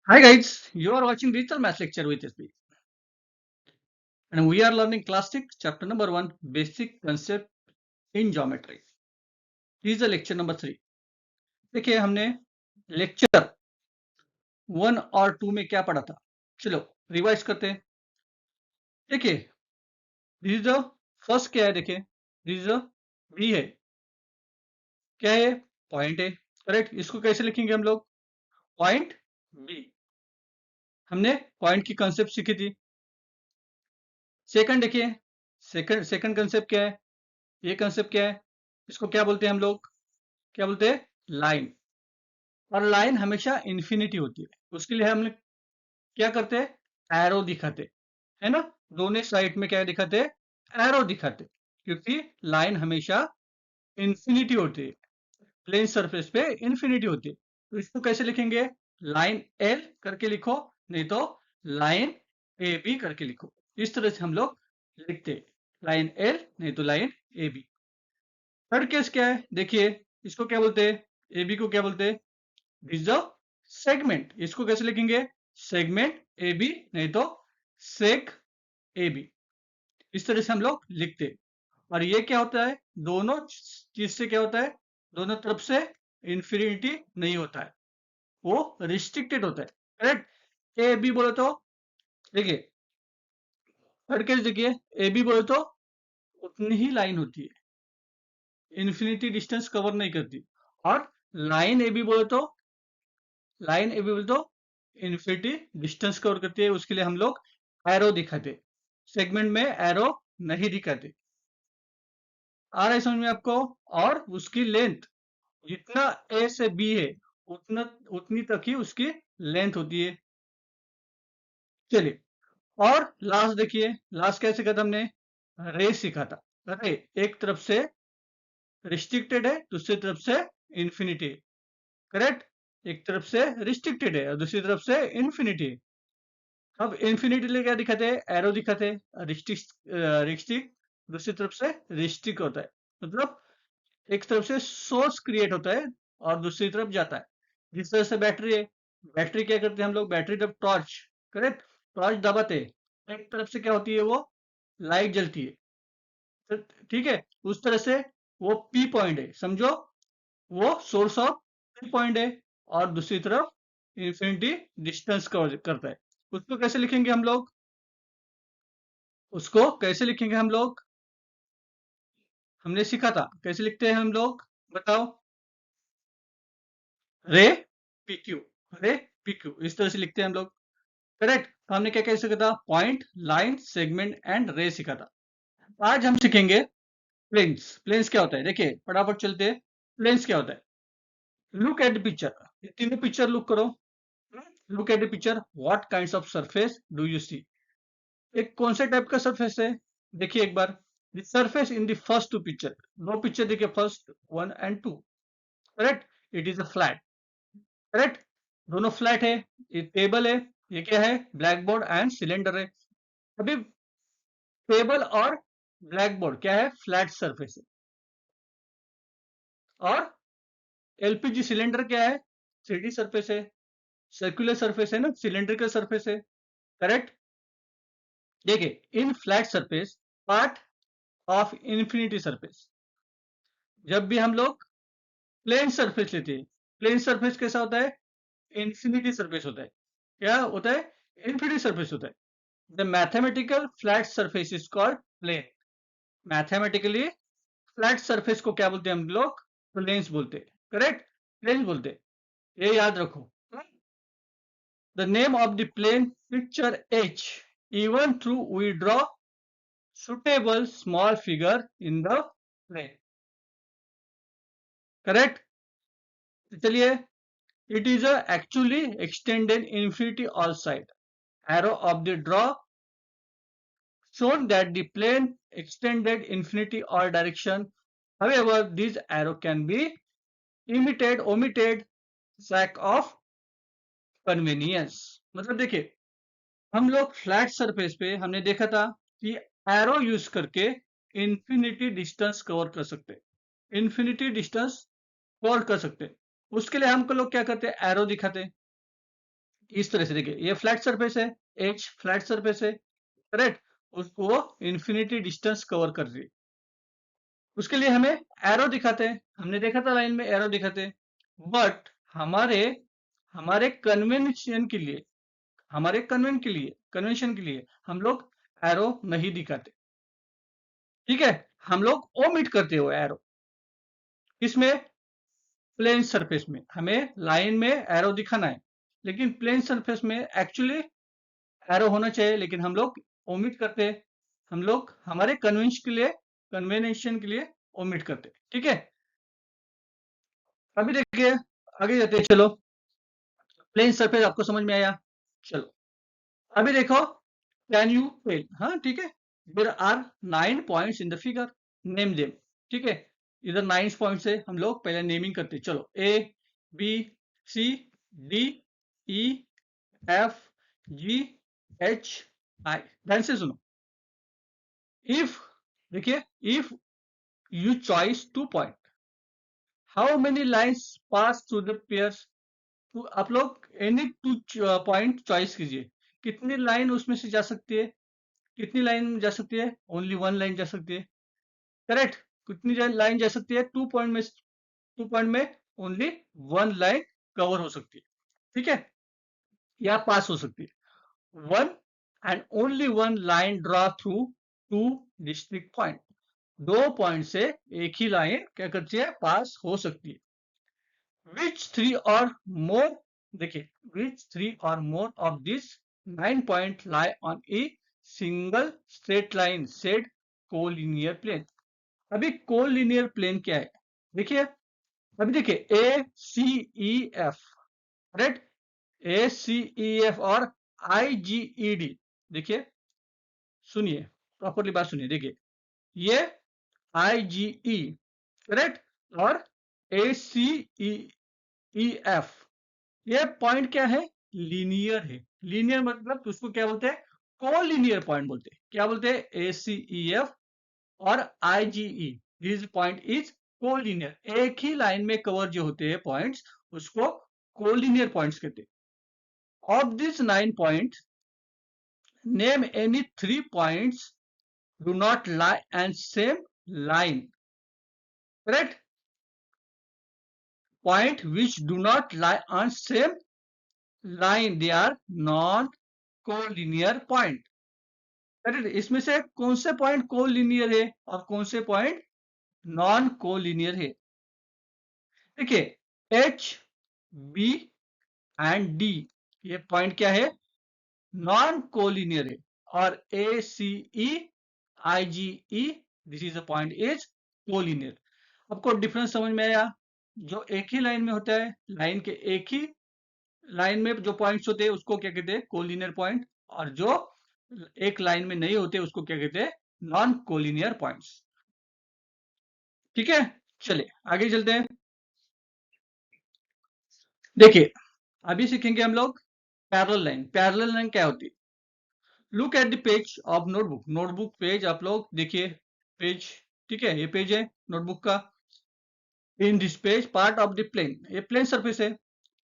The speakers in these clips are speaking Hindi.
Hi guys, you are watching Digital Maths Lecture with SB and we are learning class 6 chapter number 1 basic concept in geometry. This is the lecture number 3. देखिए हमने लेक्चर 1 और 2 में क्या पढ़ा था, चलो रिवाइज करते हैं। देखिए दिस इज द फर्स्ट क्या है, देखिए दिस इज बी है, क्या है पॉइंट है, करेक्ट। इसको कैसे लिखेंगे हम लोग, पॉइंट बी। हमने पॉइंट की कंसेप्ट सीखी थी। सेकंड देखिए, सेकंड कंसेप्ट क्या है, ये कंसेप्ट क्या है, इसको क्या बोलते हैं हम लोग, क्या बोलते हैं लाइन। और लाइन हमेशा इन्फिनिटी होती है, उसके लिए हम क्या करते हैं एरो दिखाते, है ना। दोनों साइड में क्या दिखाते, एरो दिखाते, क्योंकि लाइन हमेशा इन्फिनिटी होती है, प्लेन सरफेस पे इन्फिनिटी होती है। तो इसको कैसे लिखेंगे, लाइन एल करके लिखो, नहीं तो लाइन ए बी करके लिखो। इस तरह से हम लोग लिखते हैं, लाइन एल नहीं तो line A B. Third case क्या है, देखिए इसको क्या बोलते हैं, ए बी को क्या बोलते हैं, दिस द सेगमेंट। इसको कैसे लिखेंगे, सेगमेंट ए बी नहीं तो सेग ए बी। इस तरह से हम लोग लिखते हैं। और ये क्या होता है, दोनों चीज से क्या होता है, दोनों तरफ से इंफिनिटी नहीं होता है, वो रिस्ट्रिक्टेड होता है, करेक्ट। ए बी बोले तो देखिए, थर्ड केस देखिए, ए बी बोले तो उतनी ही लाइन होती है, इन्फिनिटी डिस्टेंस कवर नहीं करती। और लाइन ए बी बोले तो, लाइन ए बी बोले तो इन्फिनिटी डिस्टेंस कवर करती है, उसके लिए हम लोग एरो दिखाते, सेगमेंट में एरो नहीं दिखाते। आ रहा है समझ में आपको। और उसकी लेंथ जितना ए से बी है, उतना उतनी तक ही उसकी लेंथ होती है। चलिए, और लास्ट देखिए, लास्ट क्या सीखा था हमने, रे सीखा था। रे एक तरफ से रिस्ट्रिक्टेड है, दूसरी तरफ से इंफिनिटी, करेक्ट। एक तरफ से रिस्ट्रिक्टेड है और दूसरी तरफ से इंफिनिटी। अब इन्फिनिटी लिए क्या दिखाते हैं, एरो दिखाते हैं, रिस्ट्रिक्ट दूसरी तरफ से रिस्ट्रिक्ट होता है, मतलब एक तरफ से सोर्स क्रिएट होता है और दूसरी तरफ जाता है। जिस तरह से बैटरी है, बैटरी क्या करते हैं हम लोग, बैटरी जब टॉर्च, करेक्ट, टॉर्च दबाते हैं, एक तरफ से क्या होती है, वो लाइट जलती है, तो ठीक है। उस तरह से वो पी पॉइंट है, समझो वो सोर्स ऑफ पी पॉइंट है, और दूसरी तरफ इंफिनिटी डिस्टेंस कवर करता है। उसको कैसे लिखेंगे हम लोग, उसको कैसे लिखेंगे हम लोग, हमने सीखा था कैसे लिखते हैं हम लोग, बताओ। रे पी क्यू, रे पी क्यू, इस तरह से लिखते हैं हम लोग, करेक्ट। तो हमने क्या क्या सीखा था, पॉइंट, लाइन, सेगमेंट एंड रे सीखा था। आज हम सीखेंगे प्लेन्स। प्लेन्स क्या होता है, देखिए फटाफट चलते हैं। प्लेन्स क्या होता है, लुक एट द पिक्चर, तीनों पिक्चर लुक करो। Look at the picture, what kinds of surface do you see. एक कौन से टाइप का सरफेस है, देखिए एक बार, the surface in the first two picture, दो पिक्चर देखिए, first 1 and 2, correct. It is a flat, correct, दोनों फ्लैट है। ये टेबल है, ये क्या है, ब्लैक बोर्ड एंड सिलेंडर है। अभी टेबल और ब्लैक बोर्ड क्या है, फ्लैट सरफेस है। और एलपीजी सिलेंडर क्या है, 3D सरफेस है, सर्कुलर सरफेस है ना, सिलेंड्रिकल सरफेस है, करेक्ट। देखिए इन flat surface part of infinity surface, जब भी हम लोग प्लेन सरफेस लेते हैं, प्लेन सरफेस कैसा होता है, इंफिनिटी सरफेस होता है। क्या होता है, इंफिनिटी सरफेस होता है। The mathematical flat surface is called plane. Mathematically flat surface को क्या बोलते हैं हम लोग, प्लेन्स बोलते हैं, करेक्ट, प्लेन्स बोलते हैं, ये याद रखो। The name of the plane picture H, even through we draw suitable small figure in the plane, correct. चलिए, it is a actually extended infinity all side, arrow of the draw shown that the plane extended infinity all direction. However, this arrow can be omitted sake of convenience। मतलब देखिए, हम लोग फ्लैट सरफेस पे हमने देखा था कि एरो यूज करके इंफिनिटी डिस्टेंस कवर कर सकते हैं, इंफिनिटी डिस्टेंस कवर कर सकते हैं। उसके लिए हमको लोग क्या करते हैं, एरो दिखाते हैं, इस तरह से देखिए, ये फ्लैट सरफेस है, एच फ्लैट सरफेस है, करेक्ट, उसको इन्फिनिटी डिस्टेंस कवर कर रही है। उसके लिए हमें एरो दिखाते हैं, हमने देखा था लाइन में एरो दिखाते हैं, बट हमारे हमारे कन्वेंशन के लिए, कन्वेंशन के लिए हम लोग एरो नहीं दिखाते, ठीक है, हम लोग ओमिट करते हो एरो। इसमें प्लेन सरफेस में हमें लाइन में एरो दिखाना है, लेकिन प्लेन सरफेस में एक्चुअली एरो होना चाहिए, लेकिन हम लोग ओमिट करते हैं, हम लोग हमारे कन्वेंशन के लिए ओमिट करते हैं, ठीक है। अभी देखिए, आगे जाते हैं, चलो। प्लेन सरफेस आपको समझ में आया, चलो अभी देखो, कैन यू टेल, हाँ ठीक है, there are 9 points in the figure, name them, ठीक है। इधर 9 पॉइंट्स है, हम लोग पहले नेमिंग करते हैं, चलो A B C D E F G H I. ध्यान से सुनो, इफ, देखिए, if you choice 2 point, how many lines pass through the pairs, तो आप लोग एनी 2 पॉइंट चॉइस कीजिए, कितनी लाइन उसमें से जा सकती है, कितनी लाइन जा सकती है, ओनली 1 लाइन जा सकती है, करेक्ट। कितनी लाइन जा सकती है, 2 पॉइंट में ओनली 1 लाइन कवर हो सकती है, ठीक है, या पास हो सकती है। 1 and only 1 line draw through 2 district point, 2 point से एक ही लाइन क्या करती है, पास हो सकती है। Which 3 or more, देखिए, which 3 or more of these 9 point lie on a single straight line said collinear plane। अभी collinear plane क्या है, देखिए, अभी देखिए ए सी ई एफ, राइट, ए सी ई एफ और आई जी ई डी, देखिए, सुनिए, प्रॉपरली बात सुनिए, देखिए, ये आई जी ई, करेक्ट, और ए सी ई एफ, ये पॉइंट क्या है, लीनियर है। लीनियर मतलब उसको क्या बोलते हैं, कोलिनियर पॉइंट बोलते हैं। क्या बोलते हैं, ए सी ई एफ और आई G E, this point is collinear, एक ही लाइन में कवर जो होते हैं पॉइंट्स, उसको कोलिनियर पॉइंट्स कहते हैं। Of this 9 points, name any 3 points do not lie and same line, correct, point which do not lie on same line, they are non collinear point, correct. इसमें से कौन से पॉइंट कोलिनियर है और कौन से पॉइंट नॉन कोलिनियर है, देखिए एच बी एंड डी, ये पॉइंट क्या है, नॉन कोलिनियर है, और A C E I G E, this is a point is collinear. आपको डिफरेंस समझ में आया, जो एक ही लाइन में होता है, लाइन के एक ही लाइन में जो पॉइंट्स होते हैं उसको क्या कहते हैं, कोलिनियर पॉइंट, और जो एक लाइन में नहीं होते उसको क्या कहते हैं, नॉन कोलिनियर पॉइंट्स, ठीक है। चलिए आगे चलते हैं, देखिए, अभी सीखेंगे हम लोग पैरेलल लाइन। पैरेलल लाइन क्या होती है, look at the page of notebook, notebook page आप लोग देखिए, पेज, ठीक है, ये पेज है नोटबुक का। In this page part of the plane, ये प्लेन सरफेस है,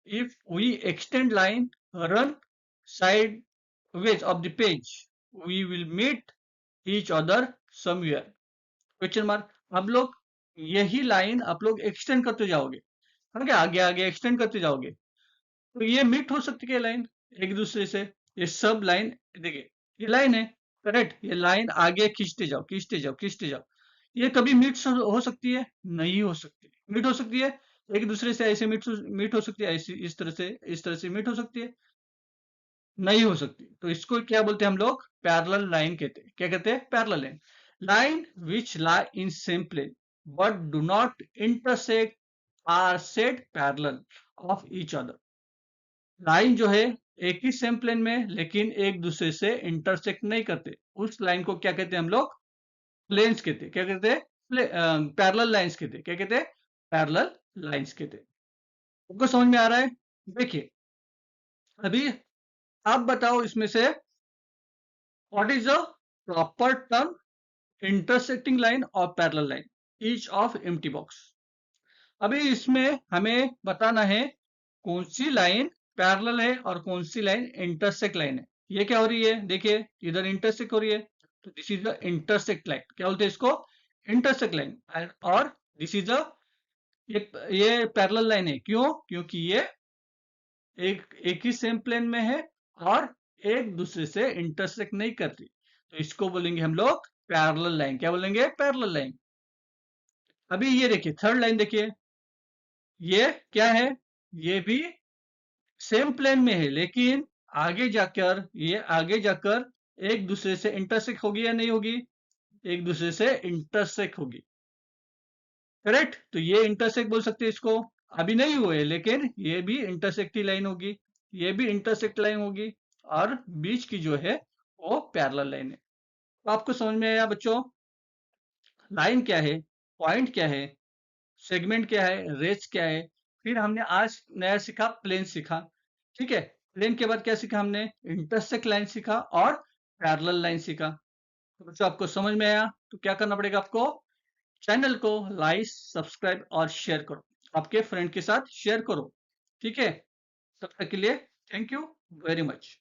if we extend line run sideways of the page, we will meet each other somewhere, question mark. आप लोग यही लाइन आप लोग एक्सटेंड करते जाओगे, है क्या, आगे आगे एक्सटेंड करते जाओगे, तो ये मीट हो सकती है लाइन एक दूसरे से, ये सब लाइन, देखिए ये लाइन है, करेक्ट, ये लाइन आगे खींचते जाओ, खींचते जाओ, खींचते जाओ, ये कभी मीट हो सकती है, नहीं हो सकती, मीट हो सकती है, एक दूसरे से ऐसे मीट हो सकती है, ऐसी इस तरह से मीट हो सकती है, नहीं हो सकती, तो इसको क्या बोलते हैं हम लोग, पैरेलल लाइन कहते हैं। क्या कहते हैं, parallel line, line which lie in same plane but do not intersect are said parallel of each other. Line जो है एक ही सेम प्लेन में, लेकिन एक दूसरे से इंटरसेक्ट नहीं करते, उस लाइन को क्या कहते हैं हम लोग, प्लेन्स कहते हैं। क्या कहते हैं, पैरेलल लाइंस कहते हैं। क्या कहते हैं, पैरेलल लाइंस कहते हैं। आपको समझ में आ रहा है, देखिए, अभी आप बताओ इसमें से what is the proper term, intersecting line और parallel line, each of empty box. अभी इसमें हमें बताना है कौन सी लाइन पैरेलल है और कौन सी लाइन इंटरसेक्ट लाइन है। ये क्या हो रही है, देखिए इधर इंटरसेक्ट हो रही है, तो this is the intersect line, क्या बोलते हैं इसको, इंटरसेक्ट लाइन। और दिस इज द, ये पैरेलल लाइन है, क्यों, क्योंकि ये एक ही सेम प्लेन में है और एक दूसरे से इंटरसेक्ट नहीं करती, तो इसको बोलेंगे हम लोग पैरेलल लाइन। क्या बोलेंगे, पैरेलल लाइन। अभी ये देखिए थर्ड लाइन देखिए, ये क्या है, ये भी सेम प्लेन में है, लेकिन आगे जाकर एक दूसरे से इंटरसेक्ट होगी या नहीं होगी, एक दूसरे से इंटरसेक्ट होगी, करेक्ट। तो ये इंटरसेक्ट बोल सकते हैं इसको, अभी नहीं हुए लेकिन ये भी इंटरसेक्टिव लाइन होगी, ये भी इंटरसेक्ट लाइन होगी, और बीच की जो है वो पैरेलल लाइन है। तो आपको समझ में आया बच्चों, लाइन क्या है, पॉइंट क्या है, सेगमेंट क्या है, रेस क्या है। फिर हमने आज नया सीखा, प्लेन सीखा, ठीक है। प्लेन के बाद क्या सीखा हमने, इंटरसेक्ट लाइन सीखा और पैरेलल लाइन सीखा। तो बच्चों आपको समझ में आया, तो क्या करना पड़ेगा आपको, चैनल को लाइक, सब्सक्राइब और शेयर करो, आपके फ्रेंड के साथ शेयर करो, ठीक है। तब तक के लिए थैंक यू वेरी मच।